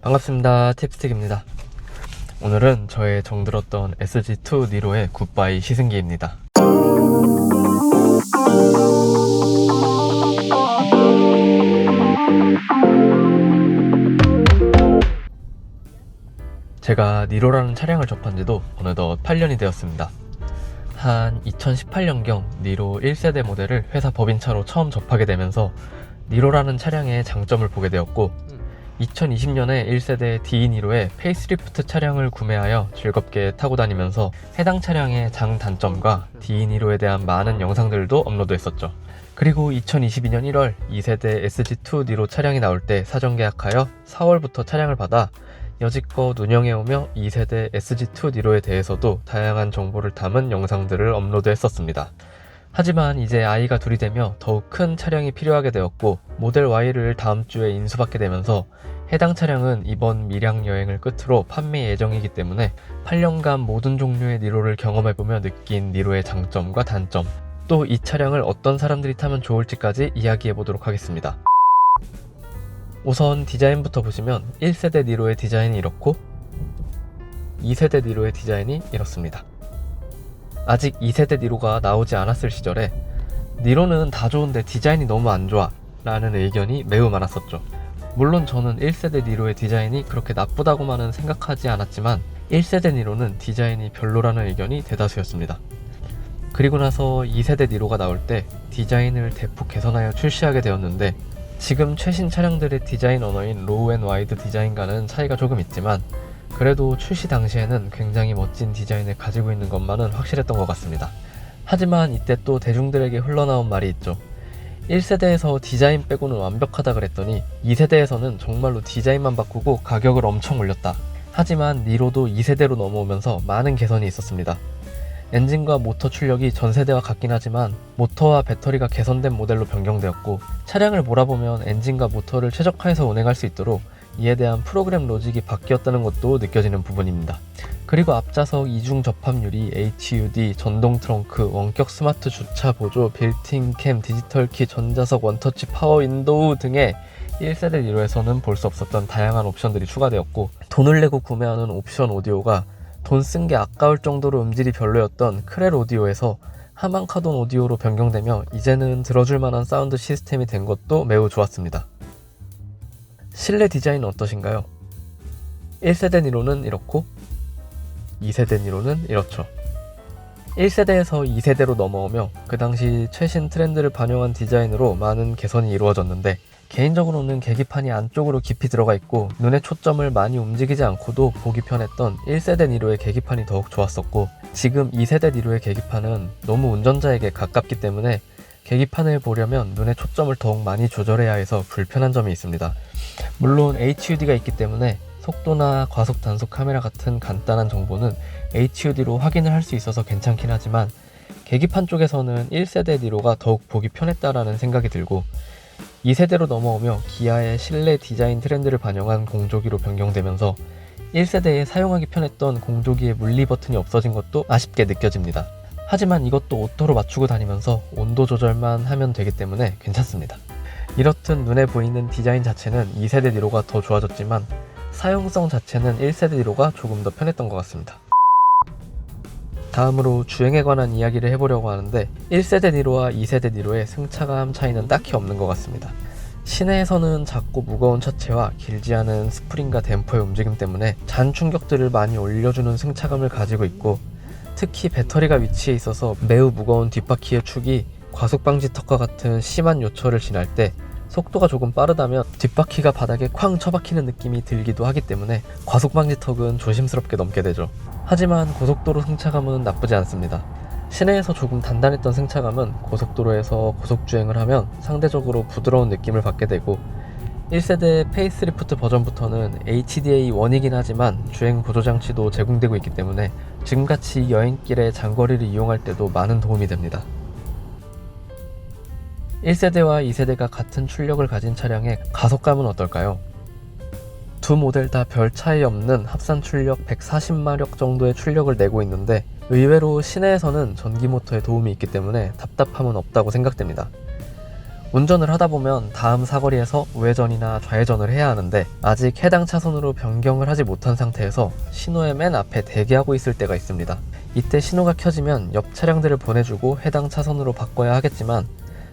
반갑습니다. 팁스틱입니다. 오늘은 저의 정들었던 SG2 니로의 굿바이 시승기입니다. 제가 니로라는 차량을 접한 지도 어느덧 8년이 되었습니다. 한 2018년경 니로 1세대 모델을 회사 법인차로 처음 접하게 되면서 니로라는 차량의 장점을 보게 되었고 2020년에 1세대 D2니로의 페이스리프트 차량을 구매하여 즐겁게 타고 다니면서 해당 차량의 장단점과 D2니로에 대한 많은 영상들도 업로드했었죠. 그리고 2022년 1월 2세대 SG2 니로 차량이 나올 때 사전 계약하여 4월부터 차량을 받아 여지껏 운영해오며 2세대 SG2 니로에 대해서도 다양한 정보를 담은 영상들을 업로드했었습니다. 하지만 이제 아이가 둘이 되며 더욱 큰 차량이 필요하게 되었고 모델 Y를 다음 주에 인수받게 되면서 해당 차량은 이번 밀양 여행을 끝으로 판매 예정이기 때문에 8년간 모든 종류의 니로를 경험해보며 느낀 니로의 장점과 단점, 또 이 차량을 어떤 사람들이 타면 좋을지까지 이야기해보도록 하겠습니다. 우선 디자인부터 보시면 1세대 니로의 디자인이 이렇고 2세대 니로의 디자인이 이렇습니다. 아직 2세대 니로가 나오지 않았을 시절에 니로는 다 좋은데 디자인이 너무 안 좋아 라는 의견이 매우 많았었죠. 물론 저는 1세대 니로의 디자인이 그렇게 나쁘다고만은 생각하지 않았지만 1세대 니로는 디자인이 별로라는 의견이 대다수였습니다. 그리고 나서 2세대 니로가 나올 때 디자인을 대폭 개선하여 출시하게 되었는데 지금 최신 차량들의 디자인 언어인 로우 앤 와이드 디자인과는 차이가 조금 있지만 그래도 출시 당시에는 굉장히 멋진 디자인을 가지고 있는 것만은 확실했던 것 같습니다. 하지만 이때 또 대중들에게 흘러나온 말이 있죠. 1세대에서 디자인 빼고는 완벽하다 그랬더니 2세대에서는 정말로 디자인만 바꾸고 가격을 엄청 올렸다. 하지만 니로도 2세대로 넘어오면서 많은 개선이 있었습니다. 엔진과 모터 출력이 전세대와 같긴 하지만 모터와 배터리가 개선된 모델로 변경되었고 차량을 몰아보면 엔진과 모터를 최적화해서 운행할 수 있도록 이에 대한 프로그램 로직이 바뀌었다는 것도 느껴지는 부분입니다. 그리고 앞좌석 이중 접합유리, HUD, 전동 트렁크, 원격 스마트 주차 보조, 빌트인 캠, 디지털 키, 전자석 원터치 파워 윈도우 등의 1세대 니로에서는 볼 수 없었던 다양한 옵션들이 추가되었고 돈을 내고 구매하는 옵션 오디오가 돈 쓴 게 아까울 정도로 음질이 별로였던 크렐 오디오에서 하만카돈 오디오로 변경되며 이제는 들어줄 만한 사운드 시스템이 된 것도 매우 좋았습니다. 실내 디자인은 어떠신가요? 1세대 니로는 이렇고 2세대 니로는 이렇죠. 1세대에서 2세대로 넘어오며 그 당시 최신 트렌드를 반영한 디자인으로 많은 개선이 이루어졌는데 개인적으로는 계기판이 안쪽으로 깊이 들어가 있고 눈의 초점을 많이 움직이지 않고도 보기 편했던 1세대 니로의 계기판이 더욱 좋았었고 지금 2세대 니로의 계기판은 너무 운전자에게 가깝기 때문에 계기판을 보려면 눈의 초점을 더욱 많이 조절해야 해서 불편한 점이 있습니다. 물론 HUD가 있기 때문에 속도나 과속 단속 카메라 같은 간단한 정보는 HUD로 확인을 할 수 있어서 괜찮긴 하지만 계기판 쪽에서는 1세대 니로가 더욱 보기 편했다라는 생각이 들고 2세대로 넘어오며 기아의 실내 디자인 트렌드를 반영한 공조기로 변경되면서 1세대에 사용하기 편했던 공조기의 물리 버튼이 없어진 것도 아쉽게 느껴집니다. 하지만 이것도 오토로 맞추고 다니면서 온도 조절만 하면 되기 때문에 괜찮습니다. 이렇듯 눈에 보이는 디자인 자체는 2세대 니로가 더 좋아졌지만 사용성 자체는 1세대 니로가 조금 더 편했던 것 같습니다. 다음으로 주행에 관한 이야기를 해보려고 하는데 1세대 니로와 2세대 니로의 승차감 차이는 딱히 없는 것 같습니다. 시내에서는 작고 무거운 차체와 길지 않은 스프링과 댐퍼의 움직임 때문에 잔 충격들을 많이 올려주는 승차감을 가지고 있고 특히 배터리가 위치해 있어서 매우 무거운 뒷바퀴의 축이 과속방지 턱과 같은 심한 요철을 지날 때 속도가 조금 빠르다면 뒷바퀴가 바닥에 쾅 처박히는 느낌이 들기도 하기 때문에 과속방지 턱은 조심스럽게 넘게 되죠. 하지만 고속도로 승차감은 나쁘지 않습니다. 시내에서 조금 단단했던 승차감은 고속도로에서 고속주행을 하면 상대적으로 부드러운 느낌을 받게 되고 1세대 페이스리프트 버전부터는 HDA1이긴 하지만 주행 보조장치도 제공되고 있기 때문에 지금같이 여행길에 장거리를 이용할 때도 많은 도움이 됩니다. 1세대와 2세대가 같은 출력을 가진 차량의 가속감은 어떨까요? 두 모델 다 별 차이 없는 합산 출력 140마력 정도의 출력을 내고 있는데 의외로 시내에서는 전기 모터의 도움이 있기 때문에 답답함은 없다고 생각됩니다. 운전을 하다 보면 다음 사거리에서 우회전이나 좌회전을 해야 하는데 아직 해당 차선으로 변경을 하지 못한 상태에서 신호의 맨 앞에 대기하고 있을 때가 있습니다. 이때 신호가 켜지면 옆 차량들을 보내주고 해당 차선으로 바꿔야 하겠지만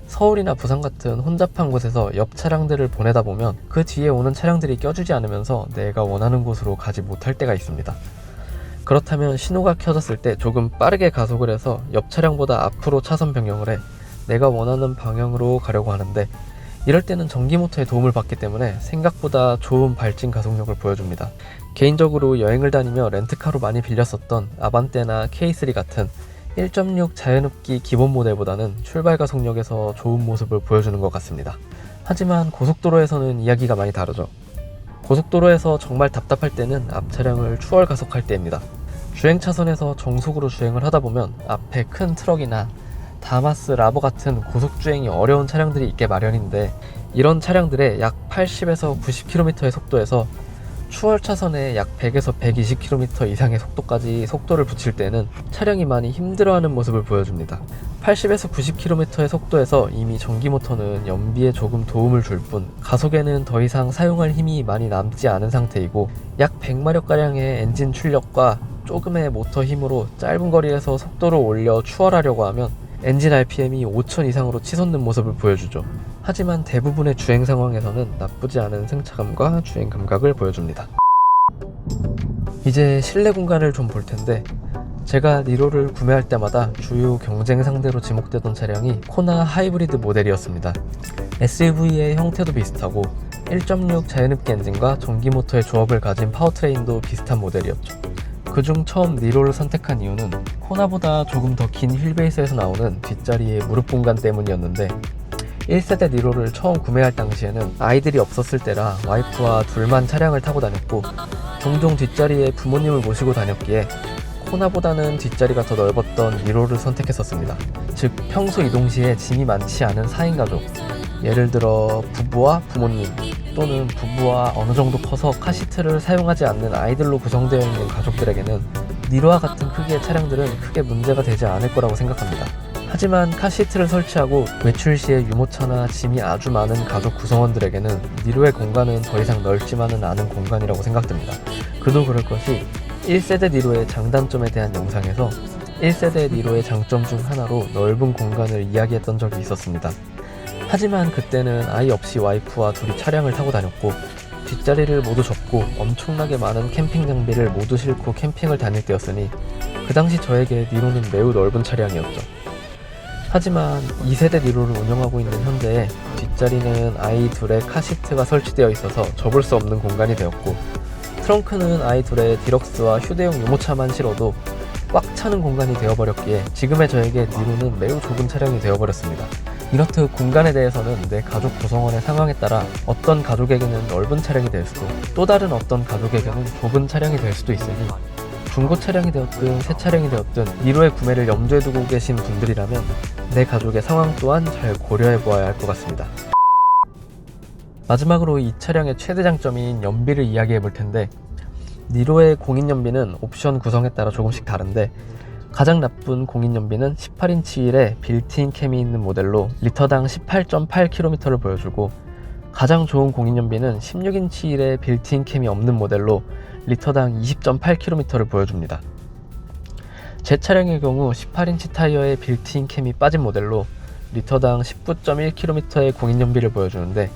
서울이나 부산 같은 혼잡한 곳에서 옆 차량들을 보내다 보면 그 뒤에 오는 차량들이 껴주지 않으면서 내가 원하는 곳으로 가지 못할 때가 있습니다. 그렇다면 신호가 켜졌을 때 조금 빠르게 가속을 해서 옆 차량보다 앞으로 차선 변경을 해 내가 원하는 방향으로 가려고 하는데 이럴 때는 전기 모터의 도움을 받기 때문에 생각보다 좋은 발진 가속력을 보여줍니다. 개인적으로 여행을 다니며 렌트카로 많이 빌렸었던 아반떼나 K3 같은 1.6 자연흡기 기본 모델보다는 출발 가속력에서 좋은 모습을 보여주는 것 같습니다. 하지만 고속도로에서는 이야기가 많이 다르죠. 고속도로에서 정말 답답할 때는 앞 차량을 추월 가속할 때입니다. 주행 차선에서 정속으로 주행을 하다 보면 앞에 큰 트럭이나 다마스 라버 같은 고속주행이 어려운 차량들이 있게 마련인데 이런 차량들의 약 80에서 90km의 속도에서 추월 차선에 약 100에서 120km 이상의 속도까지 속도를 붙일 때는 차량이 많이 힘들어하는 모습을 보여줍니다. 80에서 90km의 속도에서 이미 전기 모터는 연비에 조금 도움을 줄 뿐 가속에는 더 이상 사용할 힘이 많이 남지 않은 상태이고 약 100마력가량의 엔진 출력과 조금의 모터 힘으로 짧은 거리에서 속도를 올려 추월하려고 하면 엔진 RPM이 5000 이상으로 치솟는 모습을 보여주죠. 하지만 대부분의 주행 상황에서는 나쁘지 않은 승차감과 주행 감각을 보여줍니다. 이제 실내 공간을 좀 볼 텐데 제가 니로를 구매할 때마다 주요 경쟁 상대로 지목되던 차량이 코나 하이브리드 모델이었습니다. SUV의 형태도 비슷하고 1.6 자연흡기 엔진과 전기 모터의 조합을 가진 파워트레인도 비슷한 모델이었죠. 그중 처음 니로를 선택한 이유는 코나보다 조금 더 긴 휠베이스에서 나오는 뒷자리의 무릎 공간 때문이었는데 1세대 니로를 처음 구매할 당시에는 아이들이 없었을 때라 와이프와 둘만 차량을 타고 다녔고 종종 뒷자리에 부모님을 모시고 다녔기에 코나보다는 뒷자리가 더 넓었던 니로를 선택했었습니다. 즉 평소 이동 시에 짐이 많지 않은 4인 가족, 예를 들어 부부와 부모님 또는 부부와 어느 정도 커서 카시트를 사용하지 않는 아이들로 구성되어 있는 가족들에게는 니로와 같은 크기의 차량들은 크게 문제가 되지 않을 거라고 생각합니다. 하지만 카시트를 설치하고 외출 시에 유모차나 짐이 아주 많은 가족 구성원들에게는 니로의 공간은 더 이상 넓지만은 않은 공간이라고 생각됩니다. 그도 그럴 것이 1세대 니로의 장단점에 대한 영상에서 1세대 니로의 장점 중 하나로 넓은 공간을 이야기했던 적이 있었습니다. 하지만 그때는 아이 없이 와이프와 둘이 차량을 타고 다녔고 뒷자리를 모두 접고 엄청나게 많은 캠핑 장비를 모두 싣고 캠핑을 다닐 때였으니 그 당시 저에게 니로는 매우 넓은 차량이었죠. 하지만 2세대 니로를 운영하고 있는 현재에 뒷자리는 아이 둘의 카시트가 설치되어 있어서 접을 수 없는 공간이 되었고 트렁크는 아이 둘의 디럭스와 휴대용 유모차만 실어도 꽉 차는 공간이 되어버렸기에 지금의 저에게 니로는 매우 좁은 차량이 되어버렸습니다. 이렇듯 공간에 대해서는 내 가족 구성원의 상황에 따라 어떤 가족에게는 넓은 차량이 될 수도 또 다른 어떤 가족에게는 좁은 차량이 될 수도 있으니 중고 차량이 되었든 새 차량이 되었든 니로의 구매를 염두에 두고 계신 분들이라면 내 가족의 상황 또한 잘 고려해 보아야 할 것 같습니다. 마지막으로 이 차량의 최대 장점인 연비를 이야기해 볼 텐데 니로의 공인연비는 옵션 구성에 따라 조금씩 다른데 가장 나쁜 공인연비는 18인치 휠에 빌트인 캠이 있는 모델로 리터당 18.8km를 보여주고 가장 좋은 공인연비는 16인치 휠에 빌트인 캠이 없는 모델로 리터당 20.8km를 보여줍니다. 제 차량의 경우 18인치 타이어에 빌트인 캠이 빠진 모델로 리터당 19.1km의 공인연비를 보여주는데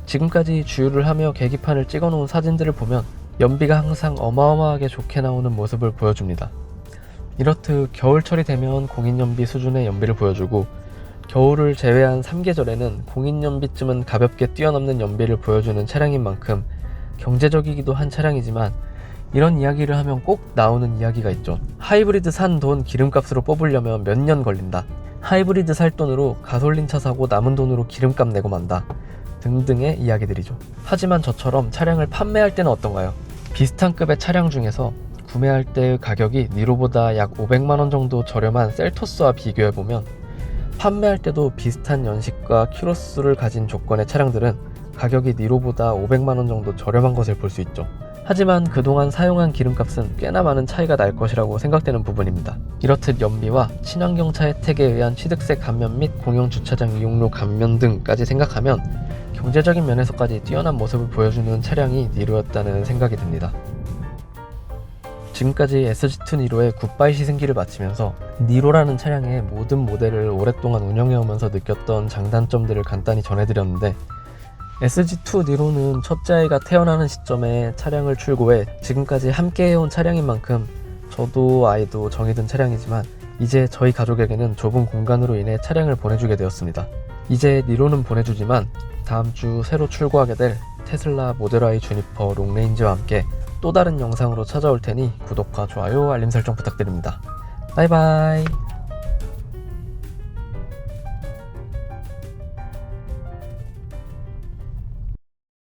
지금까지 주유를 하며 계기판을 찍어놓은 사진들을 보면 연비가 항상 어마어마하게 좋게 나오는 모습을 보여줍니다. 이렇듯 겨울철이 되면 공인연비 수준의 연비를 보여주고 겨울을 제외한 3계절에는 공인연비쯤은 가볍게 뛰어넘는 연비를 보여주는 차량인 만큼 경제적이기도 한 차량이지만 이런 이야기를 하면 꼭 나오는 이야기가 있죠. 하이브리드 산 돈 기름값으로 뽑으려면 몇 년 걸린다. 하이브리드 살 돈으로 가솔린 차 사고 남은 돈으로 기름값 내고 만다. 등등의 이야기들이죠. 하지만 저처럼 차량을 판매할 때는 어떤가요? 비슷한 급의 차량 중에서 구매할 때의 가격이 니로보다 약 500만원 정도 저렴한 셀토스와 비교해보면 판매할 때도 비슷한 연식과 키로수를 가진 조건의 차량들은 가격이 니로보다 500만원 정도 저렴한 것을 볼 수 있죠. 하지만 그동안 사용한 기름값은 꽤나 많은 차이가 날 것이라고 생각되는 부분입니다. 이렇듯 연비와 친환경차 혜택에 의한 취득세 감면 및 공영주차장 이용료 감면 등까지 생각하면 경제적인 면에서까지 뛰어난 모습을 보여주는 차량이 니로였다는 생각이 듭니다. 지금까지 SG2 니로의 굿바이 시승기를 마치면서 니로라는 차량의 모든 모델을 오랫동안 운영해오면서 느꼈던 장단점들을 간단히 전해드렸는데, SG2 니로는 첫째 아이가 태어나는 시점에 차량을 출고해 지금까지 함께 해온 차량인 만큼 저도 아이도 정이 든 차량이지만 이제 저희 가족에게는 좁은 공간으로 인해 차량을 보내주게 되었습니다. 이제 니로는 보내주지만 다음 주 새로 출고하게 될 테슬라 모델 Y 주니퍼 롱레인지와 함께 또 다른 영상으로 찾아올 테니 구독과 좋아요, 알림 설정 부탁드립니다. 바이바이.